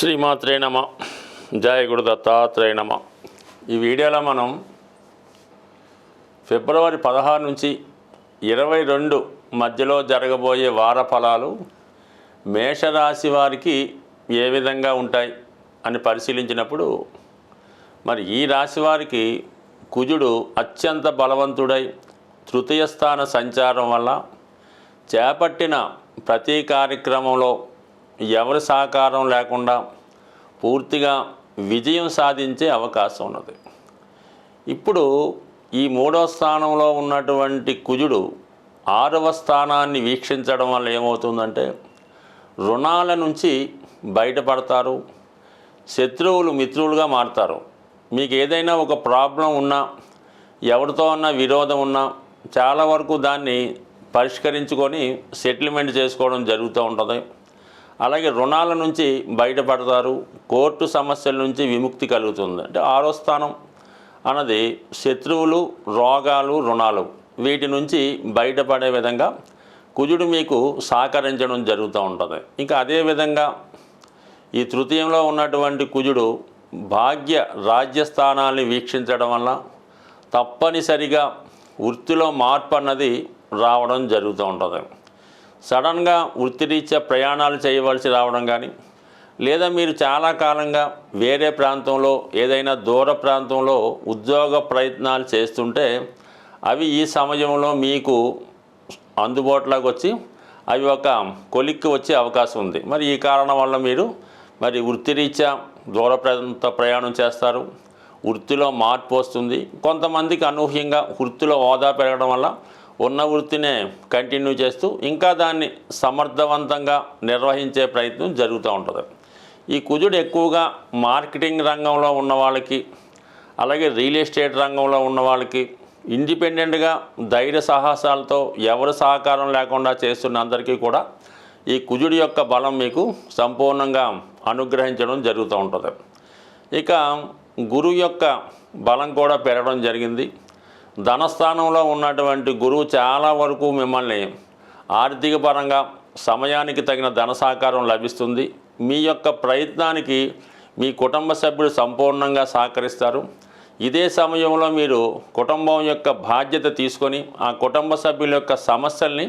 శ్రీమాత్రే నమ. జయ గురు దత్తాత్రేయ నమ. ఈ వీడియోలో మనం ఫిబ్రవరి 16 నుంచి 22 మధ్యలో జరగబోయే వార ఫలాలు మేషరాశి వారికి ఏ విధంగా ఉంటాయి అని పరిశీలించినప్పుడు, మరి ఈ రాశి వారికి కుజుడు అత్యంత బలవంతుడై తృతీయ స్థాన సంచారం వల్ల చేపట్టిన ప్రతి కార్యక్రమంలో ఎవరి సహకారం లేకుండా పూర్తిగా విజయం సాధించే అవకాశం ఉన్నది. ఇప్పుడు ఈ 3వ స్థానంలో ఉన్నటువంటి కుజుడు 6వ స్థానాన్ని వీక్షించడం వల్ల ఏమవుతుందంటే, రుణాల నుంచి బయటపడతారు, శత్రువులు మిత్రులుగా మారుతారు. మీకు ఏదైనా ఒక ప్రాబ్లం ఉన్నా, ఎవరితో అన్నా విరోధం ఉన్నా చాలా వరకు దాన్ని పరిష్కరించుకొని సెటిల్మెంట్ చేసుకోవడం జరుగుతూ ఉంటుంది. అలాగే రుణాల నుంచి బయటపడతారు, కోర్టు సమస్యల నుంచి విముక్తి కలుగుతుంది. అంటే 6వ స్థానం అన్నది శత్రువులు, రోగాలు, రుణాలు, వీటి నుంచి బయటపడే విధంగా కుజుడు మీకు సహకరించడం జరుగుతూ ఉంటుంది. ఇంకా అదేవిధంగా ఈ తృతీయంలో ఉన్నటువంటి కుజుడు భాగ్య రాజ్యస్థానాన్ని వీక్షించడం వల్ల తప్పనిసరిగా వృత్తిలో మార్పు అన్నది రావడం జరుగుతూ ఉంటుంది. సడన్గా వృత్తిరీత్యా ప్రయాణాలు చేయవలసి రావడం కానీ, లేదా మీరు చాలా కాలంగా వేరే ప్రాంతంలో ఏదైనా దూర ప్రాంతంలో ఉద్యోగ ప్రయత్నాలు చేస్తుంటే అవి ఈ సమయంలో మీకు అందుబాటులోకి వచ్చి అవి ఒక కొలిక్కి వచ్చే అవకాశం ఉంది. మరి ఈ కారణం వల్ల మీరు వృత్తిరీత్యా దూర ప్రాంత ప్రయాణం చేస్తారు, వృత్తిలో మార్పు వస్తుంది. కొంతమందికి అనూహ్యంగా వృత్తిలో హోదా పెరగడం వల్ల ఉన్న వృత్తినే కంటిన్యూ చేస్తూ ఇంకా దాన్ని సమర్థవంతంగా నిర్వహించే ప్రయత్నం జరుగుతూ ఉంటుంది. ఈ కుజుడు ఎక్కువగా మార్కెటింగ్ రంగంలో ఉన్న వాళ్ళకి, అలాగే రియల్ ఎస్టేట్ రంగంలో ఉన్న వాళ్ళకి, ఇండిపెండెంట్గా ధైర్య సాహసాలతో ఎవరి సహకారం లేకుండా చేస్తున్న అందరికీ కూడా ఈ కుజుడి యొక్క బలం మీకు సంపూర్ణంగా అనుగ్రహించడం జరుగుతూ ఉంటుంది. ఇక గురువు యొక్క బలం కూడా పెరగడం జరిగింది. ధనస్థానంలో ఉన్నటువంటి గురువు చాలా వరకు మిమ్మల్ని ఆర్థిక పరంగా సమయానికి తగిన ధన సహకారం లభిస్తుంది. మీ యొక్క ప్రయత్నానికి మీ కుటుంబ సభ్యులు సంపూర్ణంగా సహకరిస్తారు. ఇదే సమయంలో మీరు కుటుంబం యొక్క బాధ్యత తీసుకొని ఆ కుటుంబ సభ్యుల యొక్క సమస్యల్ని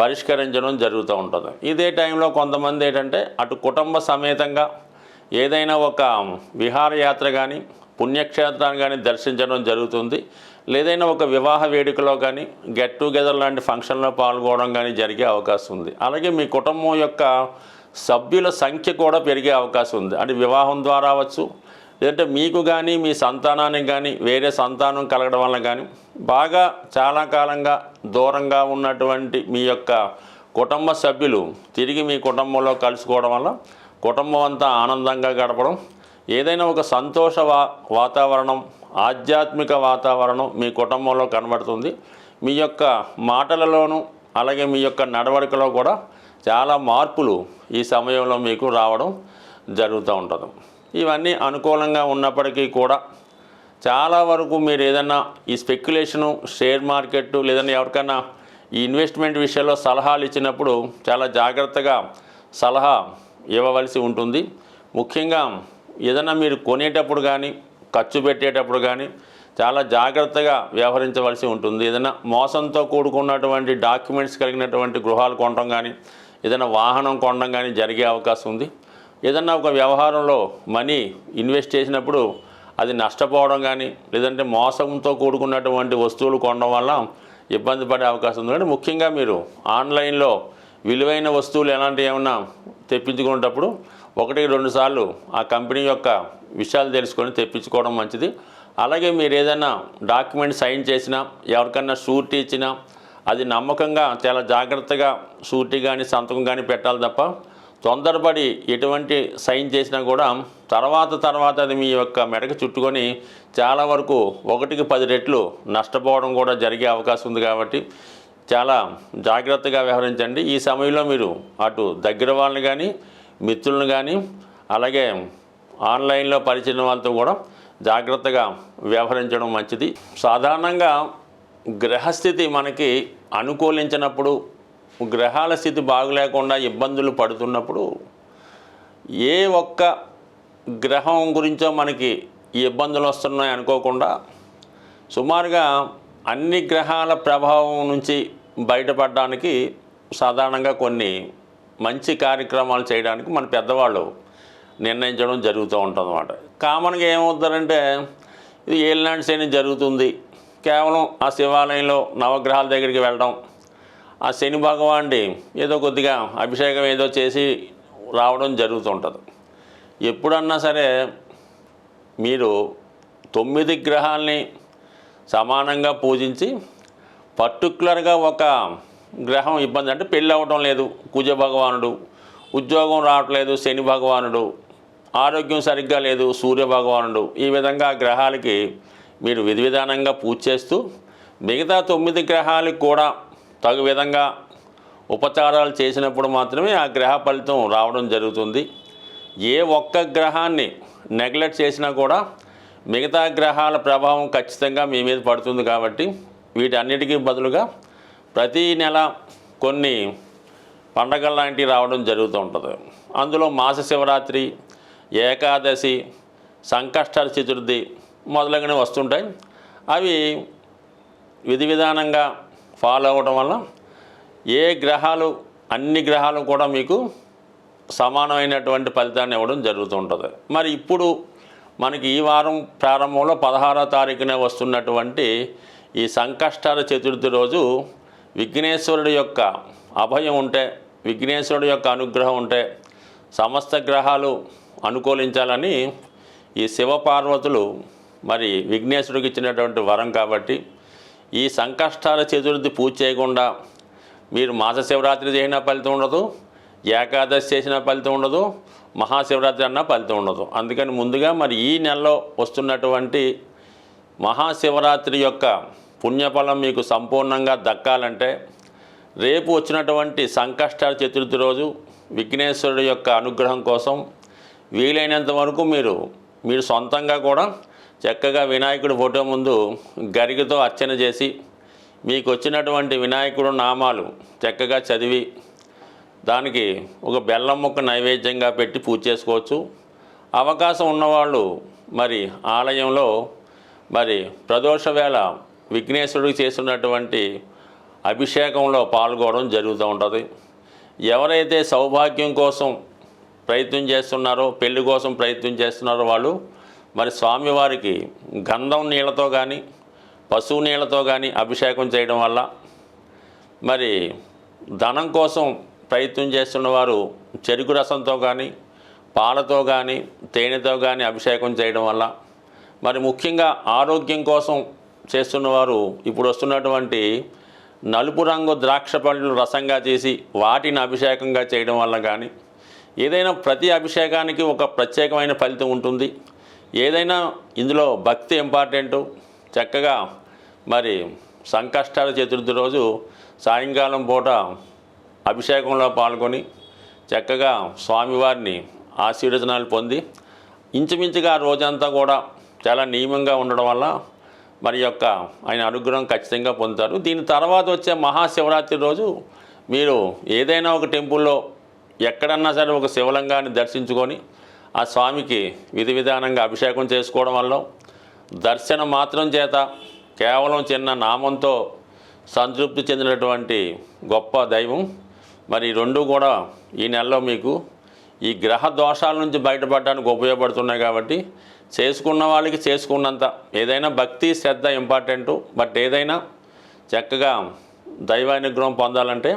పరిష్కరించడం జరుగుతూ ఉంటుంది. ఇదే టైంలో కొంతమంది ఏంటంటే అటు కుటుంబ సమేతంగా ఏదైనా ఒక విహారయాత్ర కానీ, పుణ్యక్షేత్రాన్ని కానీ దర్శించడం జరుగుతుంది. లేదైనా ఒక వివాహ వేడుకలో కానీ, గెట్ టుగెదర్ లాంటి ఫంక్షన్లో పాల్గొనడం కానీ జరిగే అవకాశం ఉంది. అలాగే మీ కుటుంబం యొక్క సభ్యుల సంఖ్య కూడా పెరిగే అవకాశం ఉంది. అంటే వివాహం ద్వారా అవ్వచ్చు, లేదంటే మీకు కానీ మీ సంతానానికి కానీ వేరే సంతానం కలగడం వల్ల కానీ, బాగా చాలా కాలంగా దూరంగా ఉన్నటువంటి మీ యొక్క కుటుంబ సభ్యులు తిరిగి మీ కుటుంబంలో కలుసుకోవడం వల్ల కుటుంబం అంతా ఆనందంగా గడపడం, ఏదైనా ఒక సంతోష వాతావరణం, ఆధ్యాత్మిక వాతావరణం మీ కుటుంబంలో కనబడుతుంది. మీ యొక్క మాటలలోనూ అలాగే మీ యొక్క నడవడికలో కూడా చాలా మార్పులు ఈ సమయంలో మీకు రావడం జరుగుతూ ఉంటుంది. ఇవన్నీ అనుకూలంగా ఉన్నప్పటికీ కూడా చాలా వరకు మీరు ఏదన్నా ఈ స్పెక్యులేషను, షేర్ మార్కెట్, లేదన్నా ఎవరికైనా ఈ ఇన్వెస్ట్మెంట్ విషయంలో సలహాలు ఇచ్చినప్పుడు చాలా జాగ్రత్తగా సలహా ఇవ్వవలసి ఉంటుంది. ముఖ్యంగా ఏదైనా మీరు కొనేటప్పుడు కానీ, ఖర్చు పెట్టేటప్పుడు కానీ చాలా జాగ్రత్తగా వ్యవహరించవలసి ఉంటుంది. ఏదైనా మోసంతో కూడుకున్నటువంటి డాక్యుమెంట్స్ కలిగినటువంటి గృహాలు కొనడం కానీ, ఏదైనా వాహనం కొనడం కానీ జరిగే అవకాశం ఉంది. ఏదైనా ఒక వ్యవహారంలో మనీ ఇన్వెస్ట్ చేసినప్పుడు అది నష్టపోవడం కానీ, లేదంటే మోసంతో కూడుకున్నటువంటి వస్తువులు కొనడం వల్ల ఇబ్బంది పడే అవకాశం ఉంది. కానీ ముఖ్యంగా మీరు ఆన్లైన్లో విలువైన వస్తువులు ఎలాంటివి ఏమన్నా తెప్పించుకునేటప్పుడు 1-2 సార్లు ఆ కంపెనీ యొక్క విషయాలు తెలుసుకొని తెప్పించుకోవడం మంచిది. అలాగే మీరు ఏదైనా డాక్యుమెంట్ సైన్ చేసినా, ఎవరికన్నా షూరిటీ ఇచ్చినా అది నమ్మకంగా చాలా జాగ్రత్తగా షూరిటీ కానీ సంతకం కానీ పెట్టాలి తప్ప తొందరపడి ఎటువంటి సైన్ చేసినా కూడా తర్వాత అది మీ యొక్క మెడకు చుట్టుకొని చాలా వరకు 1కి 10 రెట్లు నష్టపోవడం కూడా జరిగే అవకాశం ఉంది. కాబట్టి చాలా జాగ్రత్తగా వ్యవహరించండి. ఈ సమయంలో మీరు అటు దగ్గర వాళ్ళని కానీ, మిత్రులను కానీ, అలాగే ఆన్లైన్లో పరిచయం వాళ్ళతో కూడా జాగ్రత్తగా వ్యవహరించడం మంచిది. సాధారణంగా గ్రహస్థితి మనకి అనుకూలించినప్పుడు, గ్రహాల స్థితి బాగులేకుండా ఇబ్బందులు పడుతున్నప్పుడు ఏ ఒక్క గ్రహం గురించో మనకి ఈ ఇబ్బందులు వస్తున్నాయి అనుకోకుండా సుమారుగా అన్ని గ్రహాల ప్రభావం నుంచి బయటపడడానికి సాధారణంగా కొన్ని మంచి కార్యక్రమాలు చేయడానికి మన పెద్దవాళ్ళు నిర్ణయించడం జరుగుతూ ఉంటుంది అన్నమాట. కామన్గా ఏమవుతారంటే ఇది ఏలినాటి శని జరుగుతుంది, కేవలం ఆ శివాలయంలో నవగ్రహాల దగ్గరికి వెళ్ళడం, ఆ శని భగవానుడి ఏదో కొద్దిగా అభిషేకం ఏదో చేసి రావడం జరుగుతుంటుంది. ఎప్పుడన్నా సరే మీరు 9 గ్రహాలని సమానంగా పూజించి పర్టికులర్గా ఒక గ్రహం ఇబ్బంది అంటే పెళ్ళి అవ్వడం లేదు కుజ భగవానుడు, ఉద్యోగం రావట్లేదు శని భగవానుడు, ఆరోగ్యం సరిగ్గా లేదు సూర్య భగవానుడు, ఈ విధంగా గ్రహాలకి మీరు విధి విధానంగా పూజ చేస్తూ మిగతా 9 గ్రహాలకు కూడా తగు విధంగా ఉపచారాలు చేసినప్పుడు మాత్రమే ఆ గ్రహ ఫలితం రావడం జరుగుతుంది. ఏ ఒక్క గ్రహాన్ని నెగ్లెక్ట్ చేసినా కూడా మిగతా గ్రహాల ప్రభావం ఖచ్చితంగా మీ మీద పడుతుంది. కాబట్టి వీటన్నిటికీ బదులుగా ప్రతీ నెల కొన్ని పండగల లాంటివి రావడం జరుగుతూ ఉంటుంది. అందులో మాస శివరాత్రి, ఏకాదశి, సంకష్ట చతుర్థి మొదలగునవి వస్తుంటాయి. అవి విధి విధానంగా ఫాలో అవ్వడం వల్ల ఏ గ్రహాలు అన్ని గ్రహాలు కూడా మీకు సమానమైనటువంటి ఫలితాన్ని ఇవ్వడం జరుగుతూ ఉంటుంది. మరి ఇప్పుడు మనకి ఈ వారం ప్రారంభంలో 16వ తారీఖునే వస్తున్నటువంటి ఈ సంకష్టాల చతుర్థి రోజు విఘ్నేశ్వరుడి యొక్క అభయం ఉంటే, విఘ్నేశ్వరుడి యొక్క అనుగ్రహం ఉంటే సమస్త గ్రహాలు అనుకూలించాలని ఈ శివపార్వతులు మరి విఘ్నేశ్వరుడికి ఇచ్చినటువంటి వరం. కాబట్టి ఈ సంకష్టాల చతుర్థి పూజ చేయకుండా మీరు మాస శివరాత్రి చేసిన ఫలితం ఉండదు, ఏకాదశి చేసిన ఫలితం ఉండదు, మహాశివరాత్రి అన్న ఫలితం ఉండదు. అందుకని ముందుగా మరి ఈ నెలలో వస్తున్నటువంటి మహాశివరాత్రి యొక్క పుణ్యఫలం మీకు సంపూర్ణంగా దక్కాలంటే రేపు వచ్చినటువంటి సంకష్టాల చతుర్థి రోజు విఘ్నేశ్వరుడి యొక్క అనుగ్రహం కోసం వీలైనంత వరకు మీరు సొంతంగా కూడా చక్కగా వినాయకుడి ఫోటో ముందు గరికతో అర్చన చేసి మీకు వచ్చినటువంటి వినాయకుడు నామాలు చక్కగా చదివి దానికి ఒక బెల్లం ముక్క నైవేద్యంగా పెట్టి పూజ చేసుకోవచ్చు. అవకాశం ఉన్నవాళ్ళు మరి ఆలయంలో మరి ప్రదోష వేళ విఘ్నేశ్వరుడికి చేస్తున్నటువంటి అభిషేకంలో పాల్గొనడం జరుగుతూ ఉంటుంది. ఎవరైతే సౌభాగ్యం కోసం ప్రయత్నం చేస్తున్నారో, పెళ్లి కోసం ప్రయత్నం చేస్తున్నారో వాళ్ళు మరి స్వామివారికి గంధం నీళ్ళతో కానీ పశువు నీళ్ళతో కానీ అభిషేకం చేయడం వల్ల, మరి ధనం కోసం ప్రయత్నం చేస్తున్న వారు చెరుకు రసంతో కానీ పాలతో కానీ తేనెతో కానీ అభిషేకం చేయడం వల్ల, మరి ముఖ్యంగా ఆరోగ్యం కోసం చేస్తున్నవారు ఇప్పుడు వస్తున్నటువంటి నలుపు రంగు ద్రాక్ష పళ్ళు రసంగా చేసి వాటిని అభిషేకంగా చేయడం వల్ల కానీ, ఏదైనా ప్రతి అభిషేకానికి ఒక ప్రత్యేకమైన ఫలితం ఉంటుంది. ఏదైనా ఇందులో భక్తి ఇంపార్టెంటు. చక్కగా మరి సంకష్టాల చతుర్థి రోజు సాయంకాలం పూట అభిషేకంలో పాల్గొని చక్కగా స్వామివారిని ఆశీర్వచనాలు పొంది ఇంచుమించుగా రోజంతా కూడా చాలా నియమంగా ఉండడం వల్ల మరి యొక్క ఆయన అనుగ్రహం ఖచ్చితంగా పొందుతారు. దీని తర్వాత వచ్చే మహాశివరాత్రి రోజు మీరు ఏదైనా ఒక టెంపుల్లో ఎక్కడన్నా సరే ఒక శివలింగాన్ని దర్శించుకొని ఆ స్వామికి విధి విధానంగా అభిషేకం చేసుకోవడం వల్ల, దర్శనం మాత్రం చేత కేవలం చిన్న నామంతో సంతృప్తి చెందినటువంటి గొప్ప దైవం మరి రెండు కూడా ఈ నెలలో మీకు ఈ గ్రహ దోషాల నుంచి బయటపడడానికి ఉపయోగపడుతున్నాయి. కాబట్టి చేసుకున్న వాళ్ళకి చేసుకున్నంత ఏదైనా భక్తి శ్రద్ధ ఇంపార్టెంటు. బట్ ఏదైనా చక్కగా దైవానుగ్రహం పొందాలంటే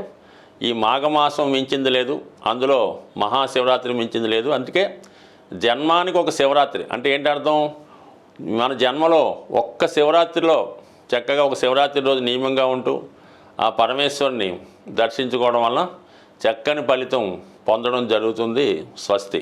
ఈ మాఘమాసం మించింది లేదు, అందులో మహాశివరాత్రి మించింది లేదు. అందుకే జన్మానికి ఒక శివరాత్రి అంటే ఏంటి అర్థం? మన జన్మలో ఒక్క శివరాత్రిలో చక్కగా ఒక శివరాత్రి రోజు నియమంగా ఉంటూ ఆ పరమేశ్వరుని దర్శించుకోవడం వల్ల చక్కని ఫలితం పొందడం జరుగుతుంది. స్వస్తి.